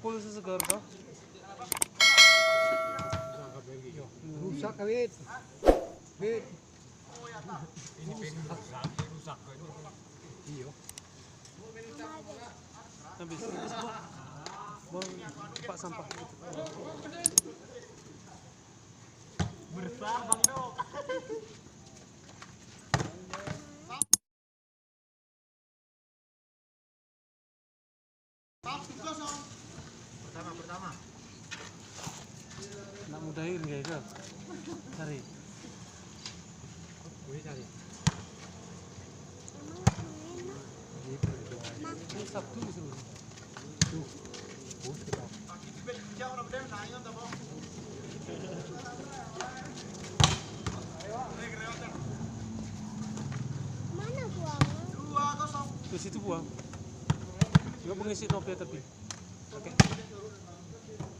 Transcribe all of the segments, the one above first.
Pulsa segar kok. Rusak kawit. Wit. Ini rusak. Iya. Habis buang pak sampah. Besar Bang Dok. Pertama. Nak mudahin kayak ke. Cari. Boleh cari. Ini Sabtu disuruh. Tuh. Bos kita. Mana buangnya? Ke situ buang. Enggak mengisi nopi tapi. Oke.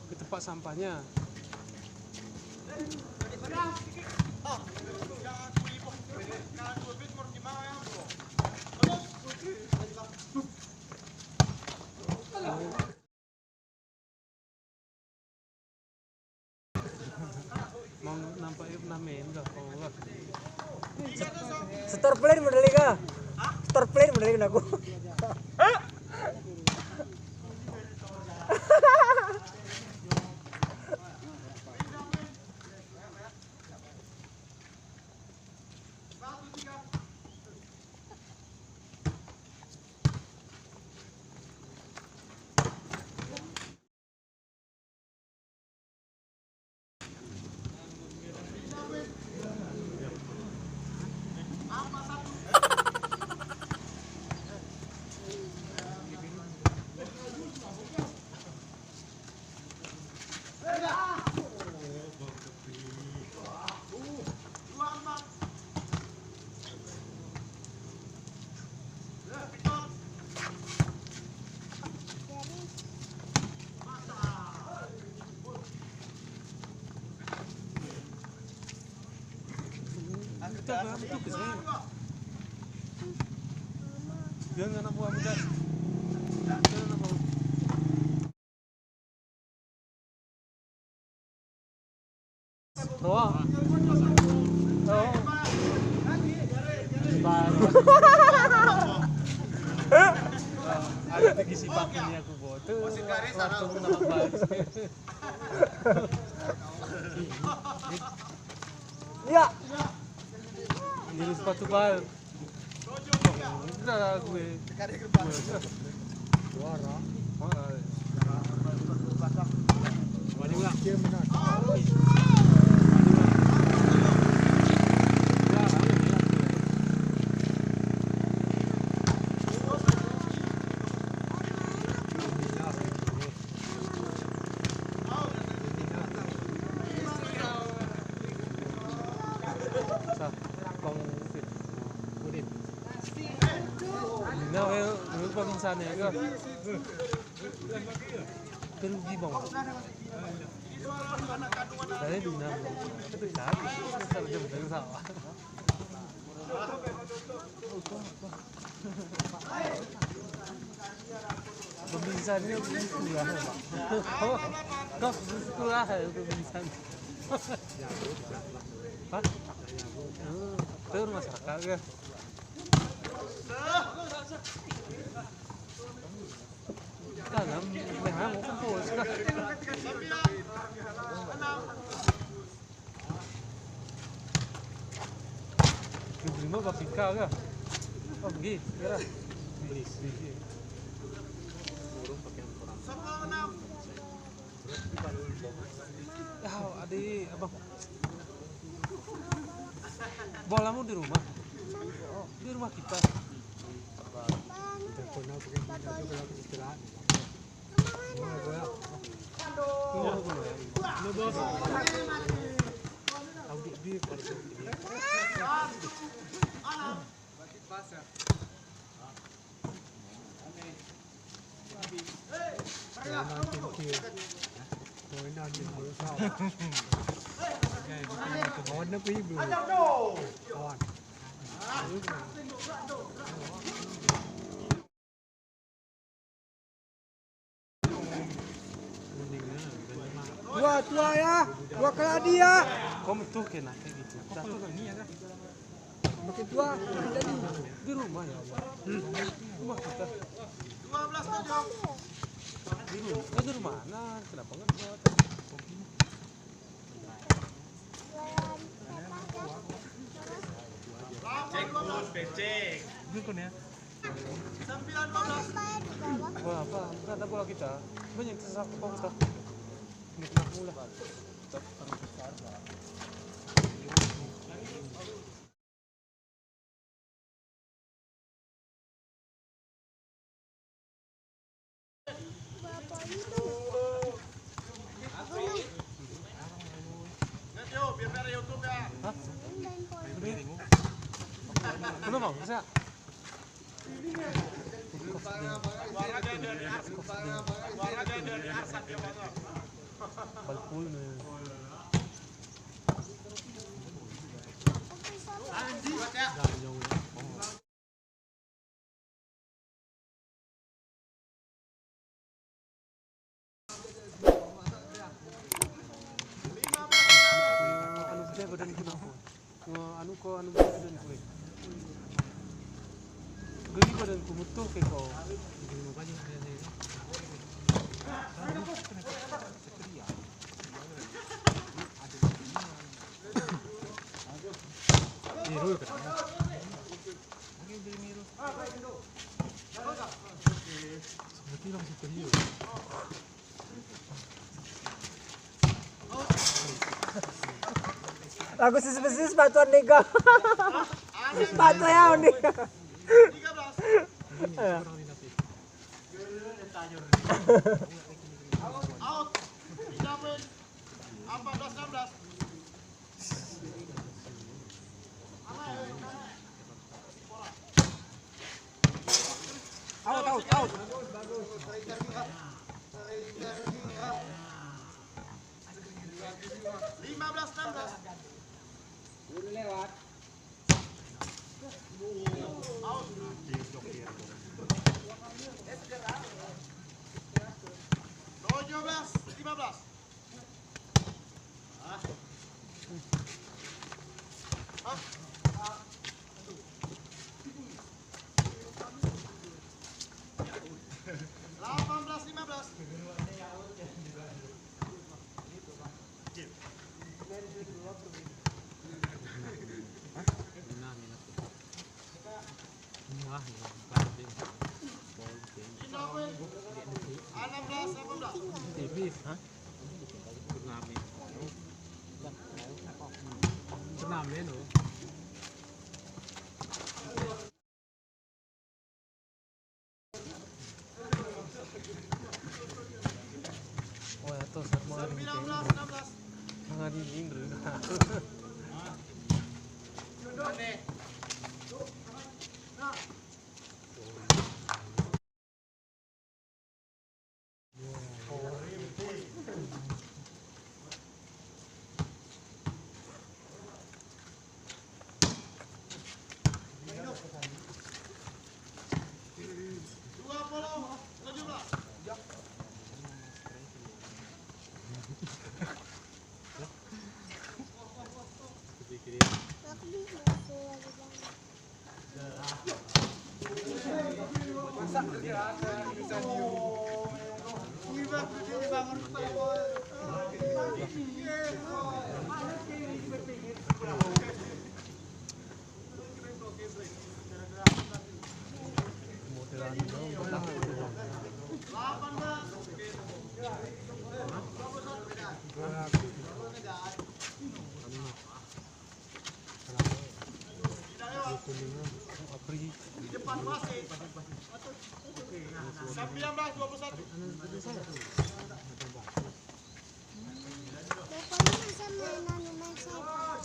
Ke tempat sampahnya. Mau nampaknya pernah main enggak? Kalau enggak. Store plane model ka? Store plane model aku. Kita berapa tuh ke sini? Jangan anak buah muda. Jangan anak buah. Roa. Oh. Ada lagi sifat ini aku bawa tuh. Waktu menambah baris. Iya. Ini sepatu bal. Enggak gue. Suara. Wali enggak? Dia benar. Nah, lupa misalnya ke kerugi bang. Saya di mana? Itu cari, saya jam dari sawah. Pembisannya sekolah, kok sekolah ya pembisan. Hah? Itu masyarakat ya. Dalam memang mau kumpul sudah. Terima bapika ke? Oh pergi, kira. Beli. Burung pakai orang. Ya, adik, abang. Bolamu di rumah? Oh, di rumah kita. Teleponnya pakai mana juga lagi istirahat. Kawan aku ini belum. Kawan. Tua ya, tua kayak dia. Kamu tuh kena kayak gitu. Satu lagi ya kan? Makin tua, makin jadi. Di rumah ya Allah. Rumah kita. 12 tujuh. Di rumah. Di rumah mana? Kenapa nggak buat? Bukan ya? 19 Bola apa? Bukan ada bola kita. Banyak sesak kok kita. Ini kena mula. Tetap harus besar. Bapak itu. Hah? Dan poin. Belum mau? Bisa? Balpul nih. Anu gede badan ku nampun. Anu gede badan ku. Geli badan ku mutuh kayak kau. Biru kan? Seperti langsung serius. Aku sih sepatu nega. Sepatu ya nih. 13. Out. Dapat 14 16. Out. 15 16. Lewat. Out. 17 15. Tipis, hah? Turnamen loh. Oh ya tuh saat mau 19 16. ngadi Indra. Depan wasit. 19 21. Bapaknya masa mainan main sepak.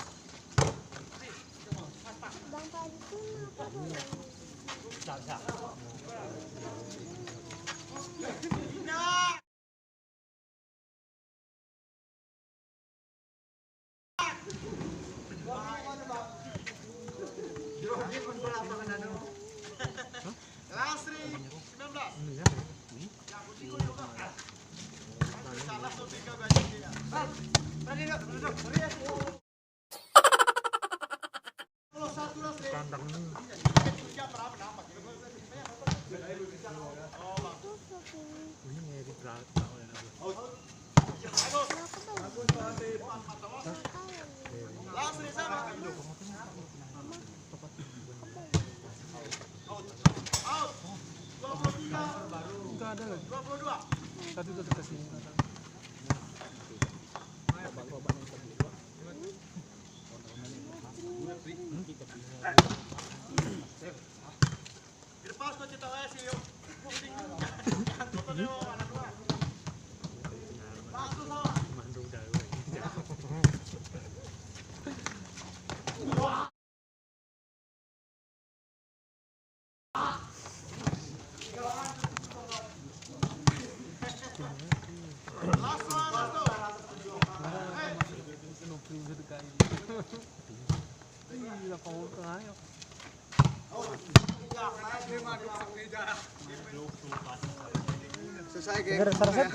Bang Padi itu apa dulu? kandang ni. Ini di berat oleh nabi. Langsung di sana. Out. 23. Enggak ada lagi. 22. Tadi udah dekat sini. Dilepas tuh cita sih yuk. Fotonya anak dua. Langsung sama. Mandu dah. Iya, kau ayo. Selesai, Selesai,